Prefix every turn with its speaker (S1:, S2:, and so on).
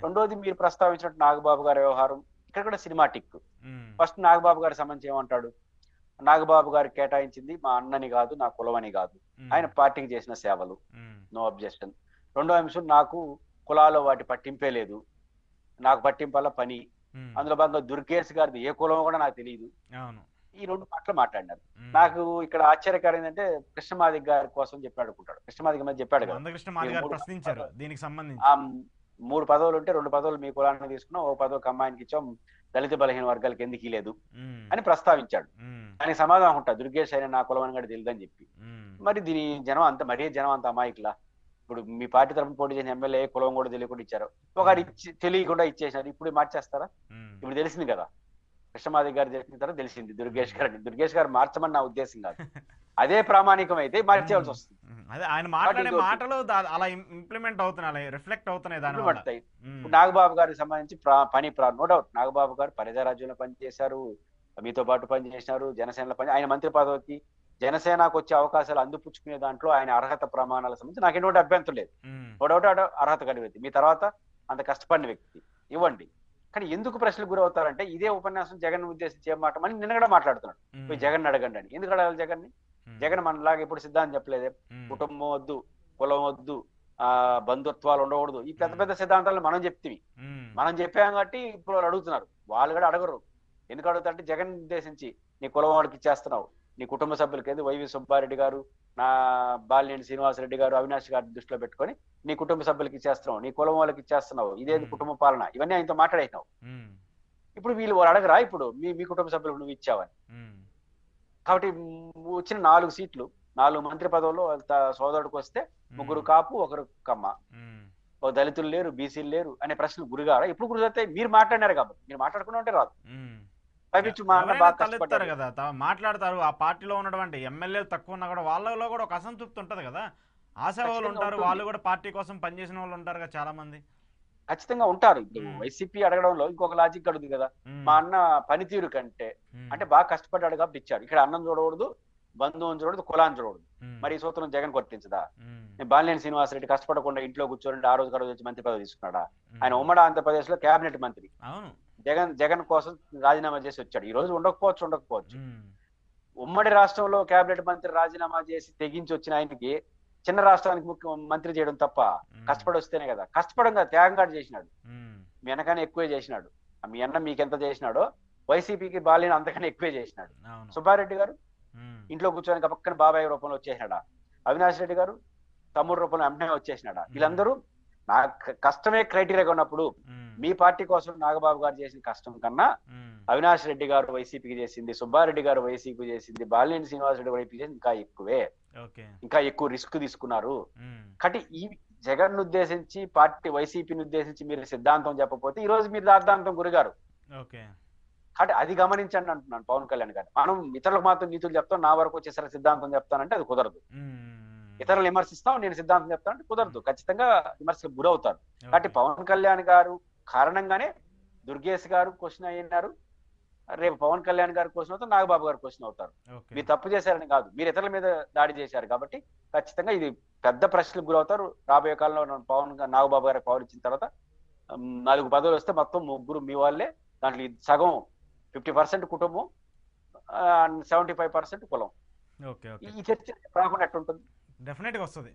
S1: రెండోది మీరు ప్రస్తావించినట్టు నాగబాబు గారి వ్యవహారం ఇక్కడ కూడా సినిమాటిక్.
S2: ఉమ్,
S1: ఫస్ట్ నాగబాబు గారి సంబంధించి ఏమంటాడు? నాగబాబు గారు కేటాయించింది మా అన్నని కాదు, నా కులమని కాదు,
S2: ఉమ్,
S1: ఆయన పార్టీకి చేసిన సేవలు,
S2: ఉమ్,
S1: నో అబ్జెక్షన్. రెండో అంశం, నాకు కులాలు వాటి పట్టింపే లేదు, నాకు పట్టింపల్ల పని.
S2: ఉమ్,
S1: అందులో భాగంగా దుర్గేష్ గారిది ఏ కులం కూడా నాకు తెలియదు.
S2: అవును.
S1: ఈ రెండు మాటలు మాట్లాడినారు.
S2: ఉమ్,
S1: నాకు ఇక్కడ ఆశ్చర్యకరం ఏంటంటే కృష్ణమాదిక్ గారి కోసం చెప్పాడు అనుకుంటాడు. కృష్ణమాదిక్ మధ్య చెప్పాడు కదా,
S2: మందకృష్ణ
S1: మీరు
S2: మాది గారు
S1: మూడు
S2: ప్రశ్నించారు దీనికి
S1: ఆ
S2: సంబంధించి.
S1: 3 పదవులు ఉంటే 2 పదవులు మీ కులానికి తీసుకున్నాం, ఓ పదవి కమ్మాయినికి ఇచ్చాం, దళిత బలహీన వర్గాలకు ఎందుకు లేదు
S2: ఉమ్,
S1: అని ప్రస్తావించాడు.
S2: ఉమ్,
S1: దానికి సమాధానం ఉంటా, దుర్గేష్ అయినా నా కులం అని కూడా తెలియదని చెప్పి.
S2: ఉమ్,
S1: మరి దీని జనం అంత మరీ జనం అంత అమాయకులా? ఇప్పుడు మీ పార్టీ తరఫున పోటీ చేసిన ఎమ్మెల్యే కులం కూడా తెలియకుండా ఇచ్చారు, ఒకరు ఇచ్చి తెలియకుండా ఇచ్చేసారు, ఇప్పుడు మార్చేస్తారా?
S2: ఉమ్,
S1: ఇప్పుడు తెలిసింది కదా, కృష్ణమాదిక్ గారు చెప్పిన తర్వాత తెలిసింది దుర్గేష్ గారు. దుర్గేష్ గారు మార్చమని నా ఉద్దేశం కాదు, అదే ప్రామాణికం అయితే మార్చేయాల్సి వస్తుంది.
S2: అదే ఆయన మాట్లాడే మాటలు అలా ఇంప్లిమెంట్ అవుతున్నాయి, అలా రిఫ్లెక్ట్ అవుతున్నాయి దాని
S1: పడతాయి. ఇప్పుడు నాగబాబు గారికి సంబంధించి నో డౌట్ నాగబాబు గారు ప్రజారాజ్యంలో పనిచేశారు, మీతో పాటు పనిచేసినారు, జనసేనలో ఆయన మంత్రి పదవికి జనసేనకు వచ్చే అవకాశాలు అందిపుచ్చుకునే దాంట్లో ఆయన అర్హత ప్రమాణాలకు సంబంధించి నాకు ఎటువంటి అభ్యంతరం లేదు. నో డౌట్ అర్హత కలిగిన వ్యక్తి, మీ తర్వాత అంత కష్టపడిన వ్యక్తి, ఇవ్వండి. కానీ ఎందుకు ప్రశ్నలు గురవుతారంటే ఇదే ఉపన్యాసం జగన్ ఉద్దేశించి ఏం మాట నిన్న కూడా మాట్లాడుతున్నాడు, పోయి జగన్ అడగండి అని. ఎందుకు అడగాలి జగన్ని? జగన్ మనలాగా ఇప్పుడు సిద్ధాంతం చెప్పలేదే, కుటుంబం వద్దు, కులం వద్దు, బంధుత్వాలు ఉండకూడదు, ఈ పెద్ద పెద్ద సిద్ధాంతాలను మనం చెప్తివి, మనం చెప్పాం కాబట్టి ఇప్పుడు వాళ్ళు అడుగుతున్నారు. వాళ్ళు కూడా అడగరు. ఎందుకు అడుగుతారంటే జగన్ ఉద్దేశించి నీ కులం వాడికి ఇచ్చేస్తున్నావు, నీ కుటుంబ సభ్యులకి ఏది వైవి సుబ్బారెడ్డి గారు, నా బాలినేని శ్రీనివాసరెడ్డి గారు, అవినాష్ గారి దృష్టిలో పెట్టుకొని నీ కుటుంబ సభ్యులకి ఇచ్చేస్తున్నావు, నీ కులం వాళ్ళకి ఇచ్చేస్తున్నావు, ఇదేది కుటుంబ పాలన, ఇవన్నీ ఆయనతో మాట్లాడేసినావు. ఇప్పుడు వాళ్ళు అడగరా ఇప్పుడు మీ కుటుంబ సభ్యులకు నువ్వు ఇచ్చావని? కాబట్టి వచ్చిన 4 సీట్లు, 4 మంత్రి పదవులు సోదరుడికి వస్తే 3 కాపు, 1 కమ్మ, ఓ దళితులు లేరు, బీసీలు లేరు అనే ప్రశ్నలు గురిగారా? ఎప్పుడు గురిగొస్తాయి? మీరు మాట్లాడినారు కాబట్టి, మీరు మాట్లాడుకున్నా ఉంటే రాదు.
S2: తలెత్తారు కదా, మాట్లాడతారు. ఆ పార్టీలో ఉన్నటువంటి ఎమ్మెల్యేలు తక్కువ ఉన్నా కూడా వాళ్ళలో కూడా ఒక అసంతృప్తి ఉంటది కదా, ఆశావాళ్ళు ఉంటారు, వాళ్ళు కూడా పార్టీ కోసం పనిచేసిన వాళ్ళు ఉంటారు కదా చాలా మంది.
S1: ఖచ్చితంగా ఉంటారు. ఇప్పుడు వైసీపీ అడగడంలో ఇంకొక లాజిక్ అడుగుతుంది కదా, మా అన్న పనితీరు కంటే అంటే బాగా కష్టపడ్డాడు కాబట్టి ఇచ్చారు. ఇక్కడ అన్నం చూడకూడదు, బంధువుని చూడదు, కులాన్ని చూడదు. మరి ఈ సూత్రం జగన్ వర్తించదా? నేను బాలినేని శ్రీనివాసరెడ్డి కష్టపడకుండా ఇంట్లో కూర్చోండి ఆ రోజు వచ్చి మంత్రి పదవి తీసుకున్నాడా? ఆయన ఉమ్మడి ఆంధ్రప్రదేశ్ లో కేబినెట్ మంత్రి. జగన్ కోసం రాజీనామా చేసి వచ్చాడు. ఈ రోజు ఉండకపోవచ్చు. ఉమ్మడి రాష్ట్రంలో కేబినెట్ మంత్రి రాజీనామా చేసి తెగించి వచ్చిన ఆయనకి చిన్న రాష్ట్రానికి మంత్రి చేయడం తప్ప కష్టపడి వస్తేనే కదా. కష్టపడంగా త్యాగం కాడు చేసినాడు, మీ అన్నకన్నా ఎక్కువే చేసినాడు. మీ అన్న మీకెంత చేసినాడో వైసీపీకి బాలిన అంతకన్నా ఎక్కువే చేసినాడు. సుబ్బారెడ్డి గారు ఇంట్లో కూర్చోడానికి పక్కన బాబాయ్ రూపంలో వచ్చేసినాడా? అవినాష్ రెడ్డి గారు తమ్ముడు రూపంలో వెంటనే వచ్చేసినాడా? వీళ్ళందరూ నా కష్టమే క్రైటీరియాగా ఉన్నప్పుడు మీ పార్టీ కోసం నాగబాబు గారు చేసిన కష్టం కన్నా అవినాష్ రెడ్డి గారు వైసీపీకి చేసింది, సుబ్బారెడ్డి గారు వైసీపీ చేసింది, బాలినేని శ్రీనివాసరెడ్డి వైసీపీ చేసింది ఇంకా ఎక్కువే, ఇంకా ఎక్కువ రిస్క్ తీసుకున్నారు. కాబట్టి ఈ జగన్ ఉద్దేశించి పార్టీ వైసీపీని ఉద్దేశించి మీరు సిద్ధాంతం చెప్పకపోతే ఈ రోజు మీరు దార్థాంతం గురిగారు. కాబట్టి అది గమనించండి అంటున్నాను పవన్ కళ్యాణ్ గారు. మనం ఇతరులకు మాత్రం నీతులు చెప్తాం, నా వరకు వచ్చేసరికి సిద్ధాంతం చెప్తానంటే అది కుదరదు. ఇతరులు విమర్శిస్తాం, నేను సిద్ధాంతం చెప్తానంటే కుదరదు. ఖచ్చితంగా విమర్శలకు గురవుతారు. కాబట్టి పవన్ కళ్యాణ్ గారు కారణంగానే దుర్గేష్ గారు క్వశ్చన్ అయినారు, రేపు పవన్ కళ్యాణ్ గారు క్వశ్చన్ అవుతారు, నాగబాబు గారు క్వశ్చన్ అవుతారు. మీరు తప్పు చేశారని కాదు, మీరు ఇతరుల మీద దాడి చేశారు కాబట్టి ఖచ్చితంగా ఇది పెద్ద ప్రశ్నలకు గురవుతారు. రాబోయే కాలంలో నాగబాబు గారికి పవర్ ఇచ్చిన తర్వాత 4 పదవులు వస్తే మొత్తం 3 మీ వాళ్ళే, దాంట్లో సగం 50% కుటుంబం, 75% కులం. ఈ చర్చ రాకుండా ఎట్టుంటుంది?
S2: డెఫినెట్ గా వస్తుంది.